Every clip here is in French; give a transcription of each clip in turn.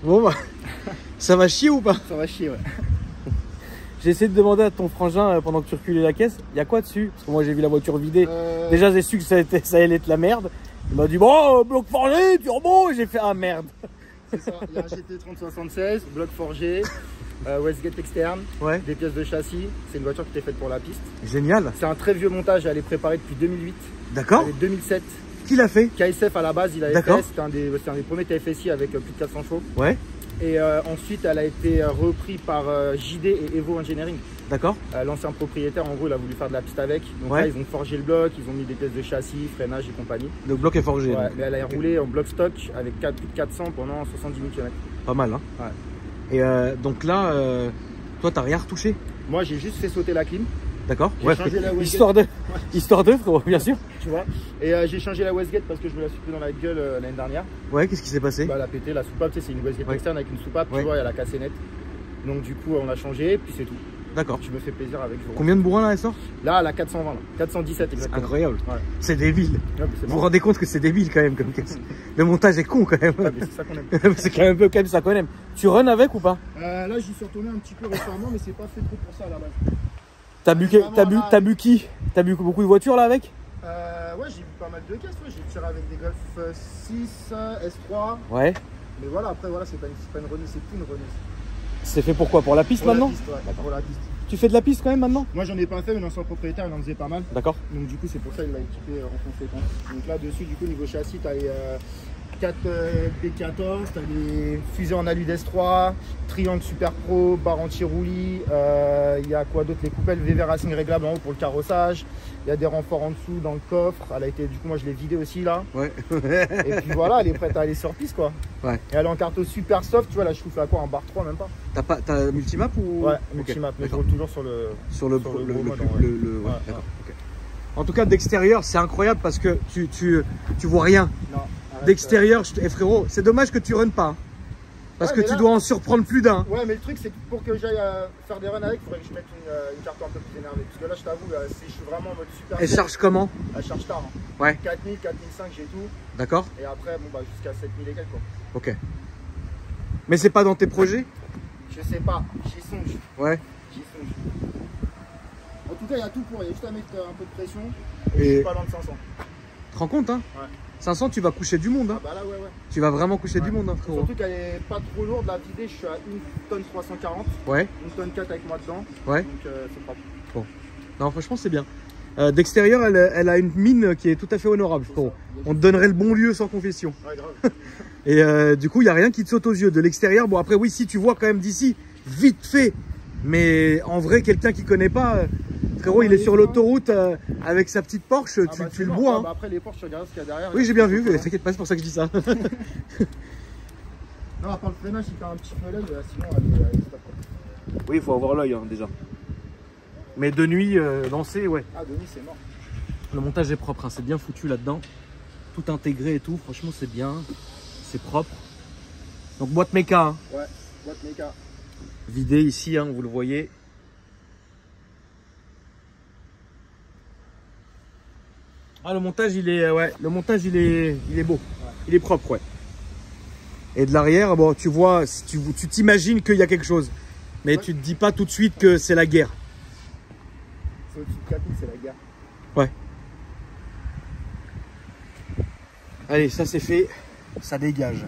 Bon bah, ça va chier ou pas? Ça va chier, ouais. J'ai essayé de demander à ton frangin pendant que tu reculais la caisse, il y a quoi dessus? Parce que moi j'ai vu la voiture vidée. Déjà j'ai su que ça allait être la merde. Il m'a dit bon, bloc forgé, turbo. J'ai fait ah merde. C'est ça, il y a un GT 3076, bloc forgé, Westgate externe, Ouais. des pièces de châssis. C'est une voiture qui était faite pour la piste. Génial. C'est un très vieux montage, elle est préparée depuis 2008. D'accord. Elle est 2007. Qui l'a fait? KSF à la base, il avait D'accord. fait, c'était un des premiers TFSI avec plus de 400 chevaux. Ouais. Et ensuite, elle a été reprise par JD et Evo Engineering. D'accord. L'ancien propriétaire, en gros, il a voulu faire de la piste avec. Donc Ouais. là, ils ont forgé le bloc, ils ont mis des pièces de châssis, freinage et compagnie. Le bloc est forgé. Ouais, donc. mais elle a roulé en bloc stock avec plus de 400 pendant 70 000 km. Pas mal hein. Ouais. Et donc là, toi t'as rien retouché? Moi, j'ai juste fait sauter la clim. D'accord. J'ai changé la Westgate. Histoire de frérot, bien sûr. Tu vois. Et j'ai changé la Westgate parce que je me la suis pris dans la gueule l'année dernière. Ouais, qu'est-ce qui s'est passé? Bah, elle a pété la soupape, tu sais, c'est une Westgate Ouais. externe avec une soupape, Ouais. tu vois, elle a cassé net. Donc du coup, on l'a changé, puis c'est tout. D'accord. Je me fais plaisir avec. Combien de bourrins là elle sort? Là, elle a 420, là. 417 exactement. Incroyable. Ouais. C'est débile. Ouais, mais c'est Vous vous bon. rendez compte que c'est débile quand même comme caisse. Le montage est con quand même. Ouais, mais c'est ça qu'on aime. C'est quand même un peu quand même ça qu'on aime. Tu run avec ou pas? Là, j'y suis retourné un petit peu récemment, mais c'est pas fait trop pour ça à la base. T'as bu, t'as bu qui? T'as bu beaucoup de voitures là avec? Ouais, j'ai vu pas mal de caisses. Ouais. J'ai tiré avec des Golf 6, S3. Ouais. Mais voilà, après, voilà, c'est pas une Renault, c'est plus une Renault. C'est fait pourquoi? Pour la piste Pour maintenant? la piste, ouais, pour la piste. Tu fais de la piste quand même maintenant? Moi, j'en ai pas fait, mais l'ancien propriétaire, il en faisait pas mal. D'accord. Donc, du coup, c'est pour ça qu'il l'a équipé en conséquence. Donc, là-dessus, du coup, niveau châssis, tu as les 4 P14, tu as les fusées en alu d'S3, triangle Super Pro, barre anti-roulis. Il y a quoi d'autre? Les coupelles VV Racing réglables en haut pour le carrossage. Il y a des renforts en dessous dans le coffre. Elle a été, du coup, moi, je l'ai vidée aussi là. Ouais. Et puis voilà, elle est prête à aller sur piste quoi. Ouais. Et elle est en carto super soft, tu vois, là, je souffle à quoi? En barre 3, même pas. T'as multimap ou? Ouais, Ok, multimap, mais je d'accord. roule toujours sur le. Sur le Sur pro- le le gros le mode, plus- ouais. le- ouais, Ouais, d'accord. Ok. En tout cas d'extérieur c'est incroyable parce que tu vois rien. Non, arrête, D'extérieur, eh, frérot, c'est dommage que tu runs pas. Hein. Parce Ouais, que mais tu là- dois en surprendre plus d'un. Ouais, mais le truc, c'est que pour que j'aille faire des runs avec, il faudrait que je mette une carte un peu plus énervée. Parce que là, je t'avoue, je suis vraiment en mode super. Elle charge comment? Elle charge tard. Hein. Ouais. 4000, 4005, j'ai tout. D'accord. Et après, bon, bah, jusqu'à 7000 et quelques, quoi. Ok. Mais c'est pas dans tes projets? Je sais pas, j'y songe. Ouais. J'y songe. En tout cas, il y a tout pour. Il y a juste à mettre un peu de pression. Et- Je suis pas loin de 500. Tu te rends compte hein? Ouais. 500 tu vas coucher du monde hein. Ah, bah là, ouais, ouais. Tu vas vraiment coucher du Ouais. monde hein, frérot. Surtout qu'elle est pas trop lourde, la vidée, je suis à 1 tonne 340, Ouais. 1 tonne 4 avec moi dedans. Ouais. Donc, c'est propre. Non franchement c'est bien. D'extérieur elle a une mine qui est tout à fait honorable frérot. On te donnerait le bon lieu sans confession. Ouais, grave. Et du coup, il n'y a rien qui te saute aux yeux. De l'extérieur, bon après oui, si tu vois quand même d'ici, vite fait. Mais en vrai, quelqu'un qui connaît pas, frérot, il est sur l'autoroute avec sa petite Porsche, Ah, tu, bah, tu c'est le mort. vois. Ah, Hein. bah, après, les Porsche, tu regardes ce qu'il y a derrière. Oui, j'ai bien vu, Ouais. t'inquiète pas, c'est pour ça que je dis ça. Non, à part le freinage, il fait un petit peu l'œil, sinon elle est top. Oui, il faut avoir l'œil hein, déjà. Mais de nuit, danser, ouais. Ah, Denis, c'est mort. Le montage est propre, hein, c'est bien foutu là-dedans. Tout intégré et tout, franchement, c'est bien. C'est propre. Donc, boîte méca, hein. Ouais, boîte méca. Vidée ici, hein, vous le voyez. Ah, le montage, il est, ouais, le montage, il est beau. Ouais. Il est propre, ouais. Et de l'arrière, bon, tu vois, si tu t'imagines qu'il y a quelque chose. Mais Ouais. tu te dis pas tout de suite que c'est la guerre. C'est au-dessus de 4000, c'est la guerre. Ouais. Allez, ça c'est fait. Ça dégage.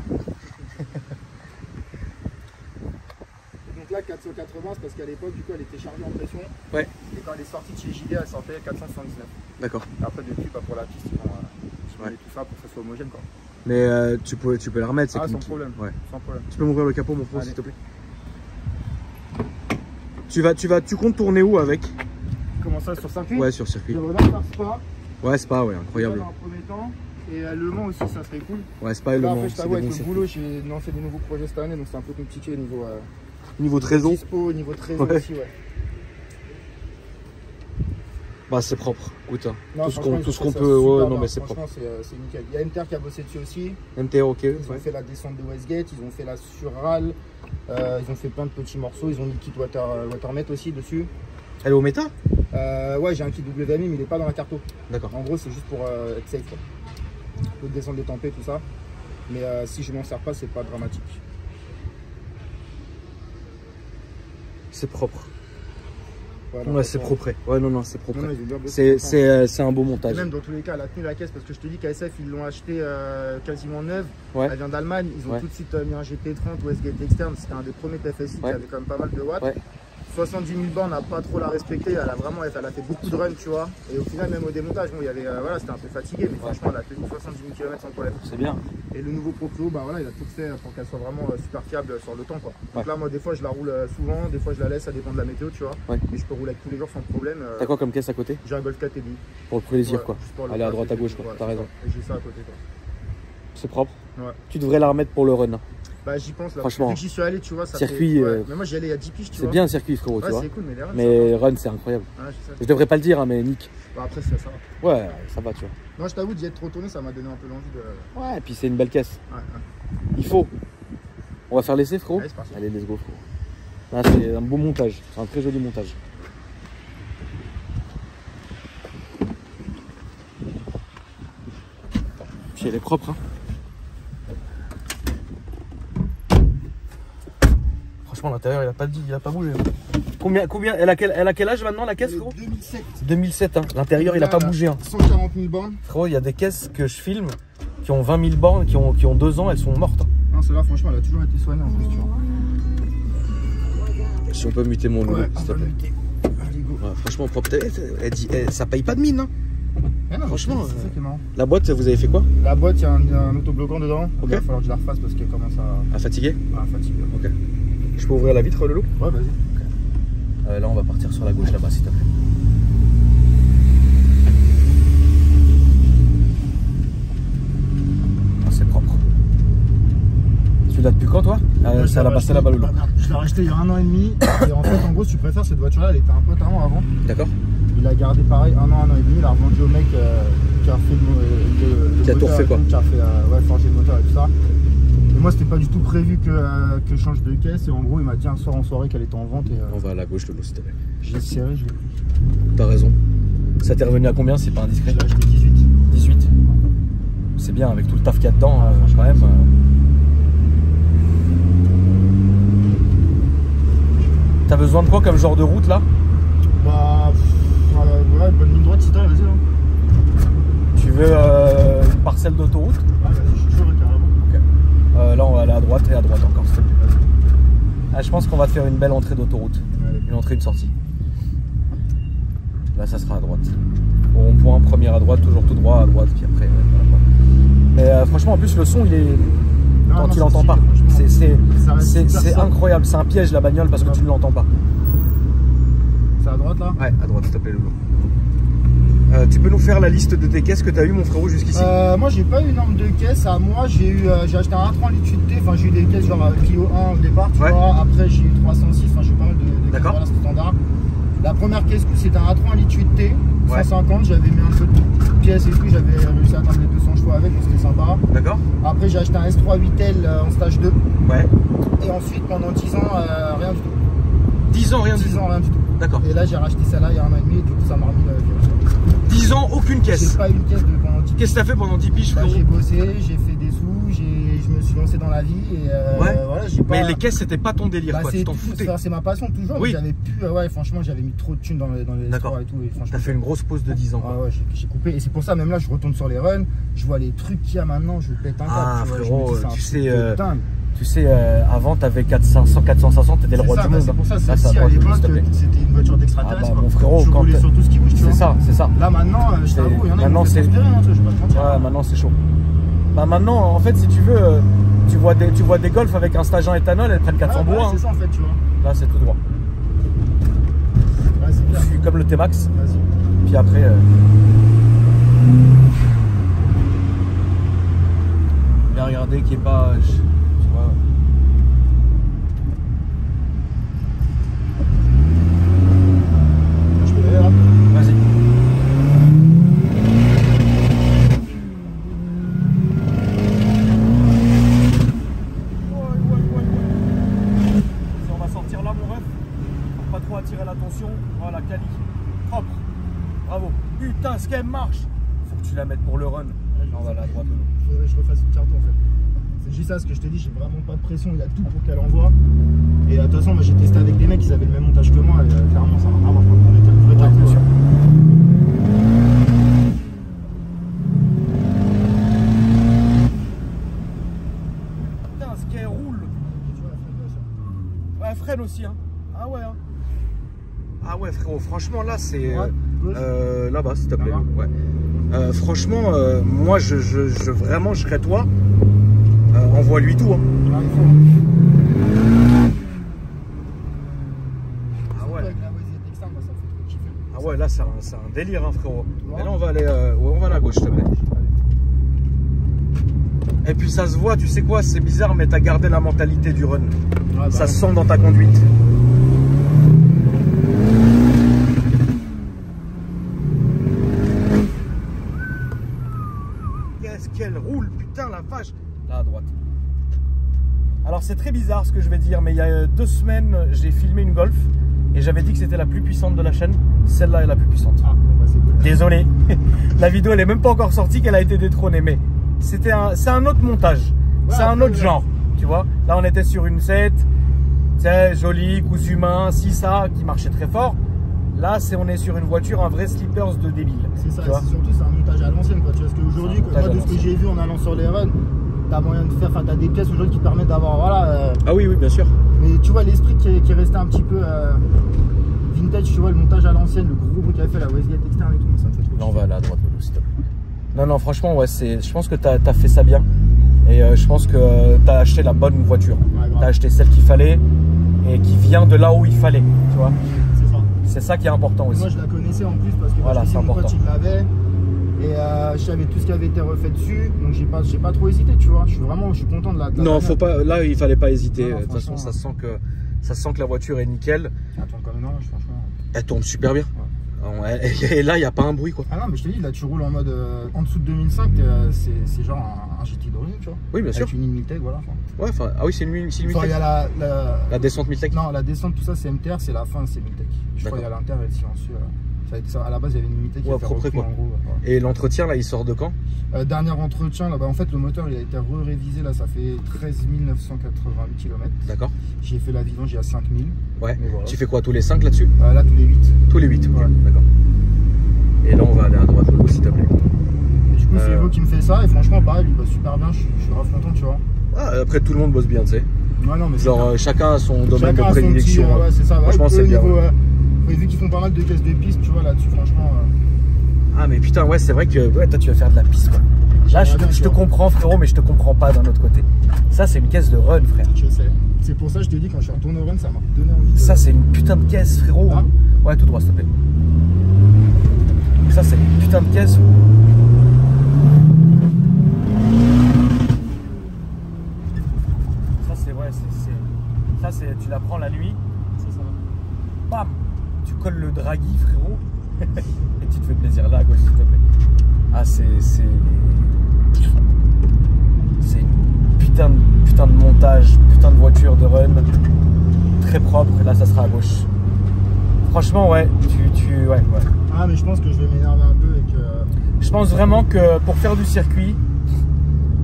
Donc là, 480, c'est parce qu'à l'époque, du coup, elle était chargée en pression. Ouais. Et quand elle est sortie de chez JD, elle sortait 479. D'accord. Après, depuis, bah, pour la piste, ils vont Ouais. tout ça pour que ça soit homogène, quoi. Mais tu peux la remettre. c'est Ah, qui- sans problème. Ouais. Sans problème. Tu peux m'ouvrir le capot, mon frère, Allez. s'il te plaît. Tu comptes tourner où avec? Comment ça, sur circuit? Ouais, sur circuit. J'aimerais bien faire Spa. Ouais, c'est pas, ouais, incroyable. Dans un premier temps. Et Le Mans aussi, ça serait cool. Ouais, c'est pas le Là, Mans, après, je c'est t'avoue, des bons avec le circuits. boulot, j'ai lancé des nouveaux projets cette année, donc c'est un peu compliqué niveau Niveau trésor, dispo, niveau trésor Ouais. aussi, ouais. bah c'est propre. Écoute, hein. Non, tout franchement, ce ils ont qu'on fait peut, ça super ouais, non bien. mais c'est propre. Franchement, c'est nickel. Il y a MTR qui a bossé dessus aussi. MTR, ok. Ils ont Ouais. fait la descente de Westgate, ils ont fait la Surral, ils ont fait plein de petits morceaux. Ils ont mis le kit Watermet aussi dessus. Elle est au méta? Ouais, j'ai un kit WMI, mais il est pas dans la carto. D'accord. En gros, c'est juste pour être safe, quoi. L'autre descente détempée, tout ça. Mais si je m'en sers pas, c'est pas dramatique. C'est propre. Voilà, Ouais, c'est propre. Ouais, non, c'est propre. Non, ils ont bien bossé. C'est un beau Et montage. même dans tous les cas, elle a tenu la caisse parce que je te dis qu'ASF ils l'ont acheté quasiment neuve. Ouais. Elle vient d'Allemagne. Ils ont Ouais. tout de suite mis un GT30 Westgate externe. C'était un des premiers TFSI qui Ouais. avait quand même pas mal de watts. Ouais. 70 000 bornes, on n'a pas trop la respecter. Elle a fait beaucoup de runs, tu vois. Et au final, même au démontage, bon, il y avait, voilà, c'était un peu fatigué, mais franchement, elle a tenu 70 000 km sans problème. C'est bien. Et le nouveau Proprio, bah voilà, il a tout fait pour qu'elle soit vraiment super fiable sur le temps, quoi. Donc Ouais. là, moi, des fois, je la roule souvent, des fois, je la laisse, ça dépend de la météo, tu vois. Ouais. Mais je peux rouler avec tous les jours sans problème. T'as quoi comme caisse à côté? J'ai un Golf 4 TDI. Pour le plaisir, Ouais, quoi. juste pour le Aller à plaisir, droite, à gauche, quoi. ouais, T'as raison. Et j'ai ça à côté, quoi. C'est propre. Ouais. Tu devrais la remettre pour le run. Bah, j'y pense là. Franchement. Vu que j'y suis allé, tu vois, ça Circuit, fait. Ouais. Mais moi, j'y allais il y a 10 piges, tu C'est vois. bien le circuit, frérot, tu Ouais, vois. c'est cool, mais les runs, Mais run, c'est incroyable. ça va. Ouais, je sais. Je devrais pas le dire, hein, mais Nick. Bah, après, ça va. Ouais, ça va, tu vois. Moi, je t'avoue, d'y être retourné, ça m'a donné un peu l'envie de. Ouais, et puis c'est une belle caisse. Ouais. Il faut. On va faire l'essai, frérot? Allez, c'est parti. Allez, let's go, frérot. Là, c'est un beau montage. C'est un très joli montage. Puis elle est propre, hein. Franchement, l'intérieur, il a pas bougé. Hein. Combien elle a quel âge maintenant, la caisse, frérot? 2007. 2007, hein. L'intérieur, il a pas bougé, hein. 140 000 bornes. Frérot, il y a des caisses que je filme qui ont 20 000 bornes, qui ont 2 ans, elles sont mortes. Hein. Non, celle-là, franchement, elle a toujours été soignée en plus, tu vois. Si on peut muter mon loulou, Ouais, s'il on te va plaît. lutter. Allez, go. Ouais, franchement, propre. Elle dit, ça paye pas de mine. Hein. Ah non, Franchement, c'est ça qui est marrant. La boîte, vous avez fait quoi? La boîte, il y a un autobloquant dedans. Ok. Il va falloir que je la refasse parce qu'elle commence À fatiguer? à fatiguer. Ok. Je peux ouvrir la vitre, Loulou? Ouais, vas-y. Là, on va partir sur la gauche là-bas, s'il te plaît. Ah, c'est propre. Tu l'as depuis quand, toi? Ouais, Ça l'a passé là-bas, Loulou. Je l'ai racheté il y a 1 an et demi. Et en fait, en gros, si tu préfères, cette voiture-là, elle était un pote à moi avant. D'accord? Il a gardé pareil 1 an, 1 an et demi. Il a revendu au mec qui a fait le Qui a tout moteur refait, et quoi. tout, qui a fait forger le moteur et tout ça. Et moi, c'était pas du tout prévu que je change de caisse. Et en gros, il m'a dit un soir en soirée qu'elle était en vente. Et On va à la gauche, Loulou, s'il te plaît. je l'ai serré, je l'ai pris. T'as raison. Ça t'est revenu à combien? C'est pas indiscret? Je l'ai acheté 18. 18. C'est bien, avec tout le taf qu'il y a dedans, quand même. T'as besoin de quoi comme genre de route là? Bah, ouais, bonne ligne droite si t'as, vas-y. Hein. Tu veux une parcelle d'autoroute? Ah, vas-y, je suis chaud, carrément. Là on va aller à droite et à droite encore, s'il te plaît. Ah, je pense qu'on va te faire une belle entrée d'autoroute. Allez. Une entrée, une sortie. Là ça sera à droite. Au rond-point, première à droite, toujours tout droit à droite, puis après voilà quoi. Mais franchement en plus le son il est... Non, Quand il c'est n'entend pas. stylé, ça reste C'est super sobre. incroyable, c'est un piège la bagnole parce que tu ne l'entends pas. C'est à droite là? Ouais, à droite s'il te plaît, Loulou. Tu peux nous faire la liste de tes caisses que tu as eu mon frérot jusqu'ici? Moi j'ai pas eu énorme de caisses. À moi j'ai acheté un A3 litre UT. Enfin j'ai eu des caisses genre Clio 1 au départ, tu Ouais. vois. Après j'ai eu 306. Enfin j'ai eu pas mal de caisses, D'accord. voilà, c'est standard. La première caisse c'était un A3 litre UT. Ouais. 150. J'avais mis un peu de pièces et tout. J'avais réussi à atteindre les 200 chevaux avec, donc c'était sympa. D'accord? Après j'ai acheté un S3 8L en stage 2. Ouais. Et ensuite pendant 10 ans rien du tout. 10 ans, rien du 10 tout. ans rien du tout. D'accord. Et là j'ai racheté celle-là il y a 1 an et demi. Et du coup ça m'a remis virus. 10 ans, aucune J'ai caisse. pas eu une caisse pendant 10 ans. Qu'est-ce que t'as fait pendant 10 piges, Bah, frérot? j'ai bossé, j'ai fait des sous, je me suis lancé dans la vie et Ouais. voilà, j'ai pas. Mais les caisses, c'était pas ton délire, Bah, quoi. Tu t'en foutais. c'est ma passion toujours, Oui. mais j'avais plus. Ouais, franchement, j'avais mis trop de thunes dans les D'accord. histoires et tout. Et franchement, T'as fait une grosse pause de 10 ans, Ah quoi. ouais, j'ai coupé. Et c'est pour ça, même là, je retourne sur les runs, je vois les trucs qu'il y a maintenant, je pète un câble. Ah, tu vois, frérot, je me dis, c'est un tu truc sais, de dingue. Tu sais, avant, t'avais 400, 500, t'étais le C'est roi ça, du bah, monde. c'est pour ça, Là, celle-ci ça à doit, l'époque, s'il te plaît. c'était une voiture d'extraterrestre. Ah bah, quoi. mon frérot, je quand roulais sur tout ce qui bouge, tu vois. C'est ça, c'est ça. Là maintenant, je t'avoue, il y en a qui Maintenant, me c'est- fait transpirer, hein, tu vois, je vais pas te mentir. Ouais, maintenant, c'est chaud. Bah, maintenant, en fait, si tu veux, tu vois des Golf avec un stage en éthanol, elles prennent 400 Ouais, bois. c'est ça en fait, tu vois. Là, c'est tout droit. Ouais, c'est clair. Je suis comme le T-Max. Vas-y. Puis après. Bien regarder qu'il n'y ait pas. Tu vois. Je peux y aller, là. Vas-y. On va sortir là, mon ref. Pour pas trop attirer l'attention. Voilà, Cali. Propre. Bravo. Putain, ce qu'elle marche. Faut que tu la mettes pour le run. Là, on va aller à droite. Faudrait que je refasse une carte en fait. C'est juste ça, ce que je te dis, j'ai vraiment pas de pression, il y a tout pour qu'elle envoie. Et de toute façon, moi j'ai testé avec des mecs, ils avaient le même montage que moi, et clairement ça va rien avoir. On était une vraie Ouais, bien carte, sûr. Putain, ce qu'elle roule. Tu vois, la freine, Ouais, elle freine aussi, hein. Ah ouais, hein. Ah ouais, frérot, franchement, là, c'est... ouais, gauche. Là-bas, s'il te plaît. Là-bas. Ouais. Franchement, moi, vraiment, je serais toi. Envoie-lui tout, hein. Ouais, il faut. Ah ouais. Avec la voisine externe, moi, ça me fait trop kiffer. Ah ouais, là, c'est un délire, hein, frérot. Ouais. Et là, on va aller, ouais, on va aller à gauche, s'il te plaît. Et puis, ça se voit, tu sais quoi, c'est bizarre, mais t'as gardé la mentalité du run. Ouais, bah, Ça se sent dans ta conduite. Qu'est-ce qu'elle roule, putain, la vache. Là, à droite. Alors, c'est très bizarre ce que je vais dire, mais il y a 2 semaines, j'ai filmé une Golf et j'avais dit que c'était la plus puissante de la chaîne. Celle-là est la plus puissante. Ah, bon, bah, c'est cool. Désolé, la vidéo elle est même pas encore sortie qu'elle a été détrônée, mais c'est un autre montage, Ouais, c'est un après, autre genre, tu vois. Là on était sur une 7, c'est joli, cousu main, si ça, qui marchait très fort. Là on est sur une voiture, un vrai slippers de débile. C'est ça, tu vois. c'est surtout c'est un montage à l'ancienne quoi. Tu vois, parce qu'aujourd'hui, C'est un montage moi de à ce que l'ancienne. j'ai vu en allant sur les runs, t'as moyen de faire, enfin t'as des pièces aujourd'hui qui permettent d'avoir, voilà. Ah oui, oui, bien sûr. Mais tu vois l'esprit qui est resté un petit peu vintage, tu vois, le montage à l'ancienne, le gros bruit qu'avait fait la Westgate externe et tout, ça me fait trop Là on kiffer. va aller à droite, s'il te plaît. Non, non, franchement, ouais, je pense que tu as fait ça bien. Et je pense que tu as acheté la bonne voiture. Ouais, grave. Tu as acheté celle qu'il fallait et qui vient de là où il fallait, tu vois. C'est ça. C'est ça qui est important aussi. Moi je la connaissais en plus parce que Voilà, je c'est mon pote important. il l'avait. Et je savais tout ce qui avait été refait dessus, donc j'ai pas trop hésité, tu vois. Je suis content de la. Non, bagnole. faut pas. Là, il fallait pas hésiter. Non, non, De toute façon, franchement, ça sent que la voiture est nickel. Elle tourne comme une orange, franchement. Elle tourne super bien. Et là, il n'y a pas un bruit, quoi. Ah non, mais je te dis, là tu roules en mode en dessous de 2005, c'est genre un GT d'origine, tu vois. Oui, bien sûr. Avec une Imiltech, voilà. Ouais, enfin, ah oui, c'est une Enfin, il y Miltech. a La descente Miltech. Non, la descente, tout ça c'est MTR, c'est la fin, c'est Miltech. Je crois qu'il y a l'Inter et le silencieux. Ça a été ça. À la base, il y avait une Miltech qui Ouais, a été propre, repris, quoi. en gros. Ouais. Et l'entretien, là, il sort de quand? Dernier entretien, là, bah, en fait, le moteur il a été révisé, là, ça fait 13 988 km. D'accord. J'ai fait la vidange, il y a 5000. Ouais. Mais voilà. Tu fais quoi, tous les 5 là-dessus? Là, tous les 8. Tous les 8, Ouais. D'accord. Et là, on va aller à droite, Lolo, s'il te plaît. Et du coup, c'est Evo qui me fait ça, et franchement, pareil, il bosse super bien, je suis grave content, tu vois. Ah, après, tout le monde bosse bien, tu sais. Ouais, non, mais c'est Genre, bien. chacun a son domaine Chacun de a son petit, prédilection. ouais, c'est ça. Franchement, Ouais, c'est eux, bien. niveau, vu qu'ils font pas mal de caisses de piste, tu vois, là-dessus, franchement. Ah, mais putain, ouais, c'est vrai que ouais, toi, tu vas faire de la piste, quoi. Là, je te comprends, frérot, mais je te comprends pas d'un autre côté. Ça, c'est une caisse de run, frère. Je sais. C'est pour ça que je te dis, quand je suis retourné au run, ça m'a donné envie de. Ça, c'est une putain de caisse, frérot. Ah. Ouais, tout droit, s'il te plaît. Ça, c'est une putain de caisse. Ça, c'est ouais, ça, c'est tu la prends la nuit. C'est ça. Bam, tu colles le draghi, frérot, et tu te fais plaisir là à gauche, s'il te plaît. Ah, c'est une putain de montage, putain de voiture de run, très propre. Et là, ça sera à gauche. Franchement, ouais, ouais. Ah, mais je pense que je vais m'énerver un peu et que. Je pense vraiment que pour faire du circuit,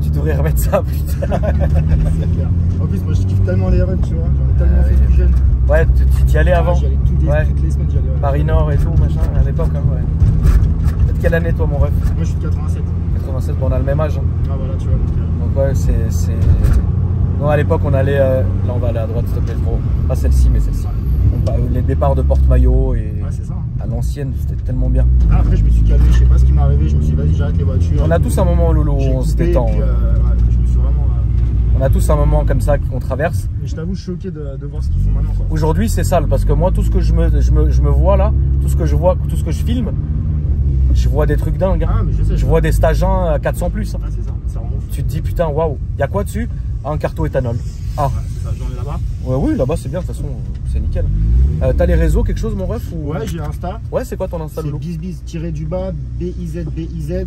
tu devrais remettre ça plus tard. C'est clair. En plus, moi, je kiffe tellement les runs, tu vois. J'en ai tellement fait plus jeune. Ouais, tu y allais avant. J'y allais Ouais. toutes les semaines, j'y allais. Paris Nord et tout, machin, à l'époque, hein, ouais. De quelle année, toi, mon ref? Moi, je suis de 87. 87, bon, on a le même âge. Hein. Ah, voilà, tu vois. Donc ouais, c'est... Non, à l'époque, on allait... Là, on va aller à droite, s'il te plaît, gros. Pas celle-ci, mais celle-ci. Les départs de porte-maillot et... Ouais, c'est ça. Hein. À l'ancienne, c'était tellement bien. Ah, après, je me suis calmé, je sais pas ce qui m'est arrivé. Je me suis dit, vas-y, j'arrête les voitures. On a tous un moment, Lolo, où J'ai on se coupé, détend. puis, ouais, je me suis vraiment. On a tous un moment comme ça qu'on traverse. Mais je t'avoue, je suis choqué de voir ce qu'ils font maintenant, quoi. Aujourd'hui, c'est sale, parce que moi, tout ce que je me vois là, tout ce que je vois, tout ce que je filme, je vois des trucs dingues. Hein. Ah, mais je sais. Je vois des stages 1 à 400 plus. Hein. Ah, c'est ça, ça remonte. Tu te dis, putain, waouh, il y a quoi dessus? Ah, un carton éthanol. Ah, Ouais, c'est ça, j'en ai là-bas. ouais, oui, là-bas, c'est bien, de toute façon, c'est nickel. T'as les réseaux, quelque chose, mon ref ou... Ouais, j'ai Insta. Ouais, c'est quoi ton Insta, C'est Lolo? bizbiz-du-bas, BIZ,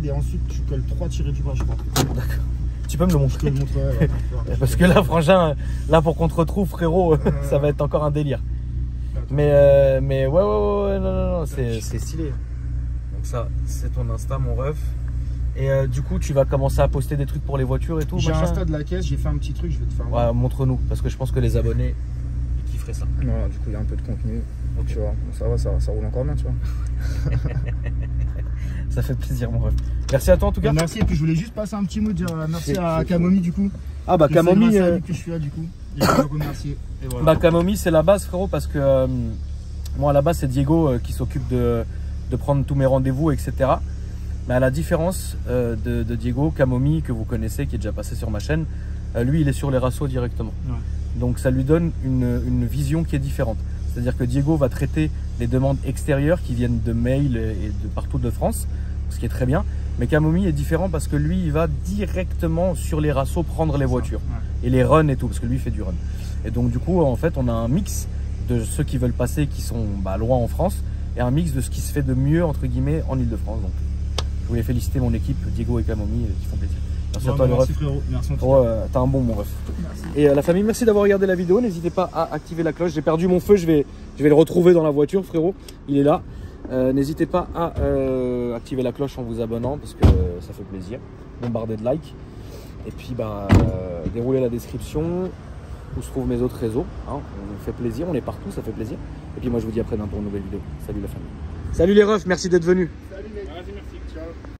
et ensuite tu colles 3-du-bas, je crois. D'accord. Tu peux me le Je te montrer? le montrerai, ouais. Parce que là, frangin, là, pour qu'on te retrouve, frérot, ça va être encore un délire. Mais ouais, non, c'est stylé. Donc ça, c'est ton Insta, mon ref. Et du coup, tu vas commencer à poster des trucs pour les voitures et tout. J'ai machin. Insta de la caisse, j'ai fait un petit truc, je vais te faire voir. Ouais, montre-nous, parce que je pense que les abonnés, ils kifferaient ça. Voilà, du coup, il y a un peu de contenu. Ok. Tu vois, bon, ça va, ça roule encore bien, tu vois. Ça fait plaisir, mon ref. Merci à toi en tout cas. Merci, et puis je voulais juste passer un petit mot, dire merci à c'est Kamomi du coup. Ah bah Kamomi. C'est grâce à lui que je suis là du coup. Et je veux le remercier. Et voilà. Bah Kamomi, c'est la base, frérot, parce que moi à la base, c'est Diego qui s'occupe de prendre tous mes rendez-vous, etc. Mais à la différence de Diego, Kamomi, que vous connaissez, qui est déjà passé sur ma chaîne, lui, il est sur les rassos directement. Ouais. Donc ça lui donne une vision qui est différente. C'est-à-dire que Diego va traiter les demandes extérieures qui viennent de mails et de partout de France, ce qui est très bien. Mais Kamomi est différent parce que lui, il va directement sur les rassos prendre les voitures. Ouais. Et les runs et tout, parce que lui, il fait du run. Et donc du coup, en fait, on a un mix de ceux qui veulent passer, qui sont loin en France, et un mix de ce qui se fait de mieux, entre guillemets, en Ile-de-France. Donc je voulais féliciter mon équipe, Diego et Kamomi, qui font plaisir. Merci à toi, le merci ref. frérot, merci en tout cas. Ouais, t'as un bon ref. Merci. Et la famille, merci d'avoir regardé la vidéo. N'hésitez pas à activer la cloche. J'ai perdu mon feu, je vais le retrouver dans la voiture, frérot. Il est là. N'hésitez pas à activer la cloche en vous abonnant parce que ça fait plaisir. Bombardez de likes. Et puis déroulez la description où se trouvent mes autres réseaux. Hein. On fait plaisir, on est partout, ça fait plaisir. Et puis moi je vous dis à après dans une nouvelle vidéo. Salut la famille. Salut les refs, merci d'être venus. Salut les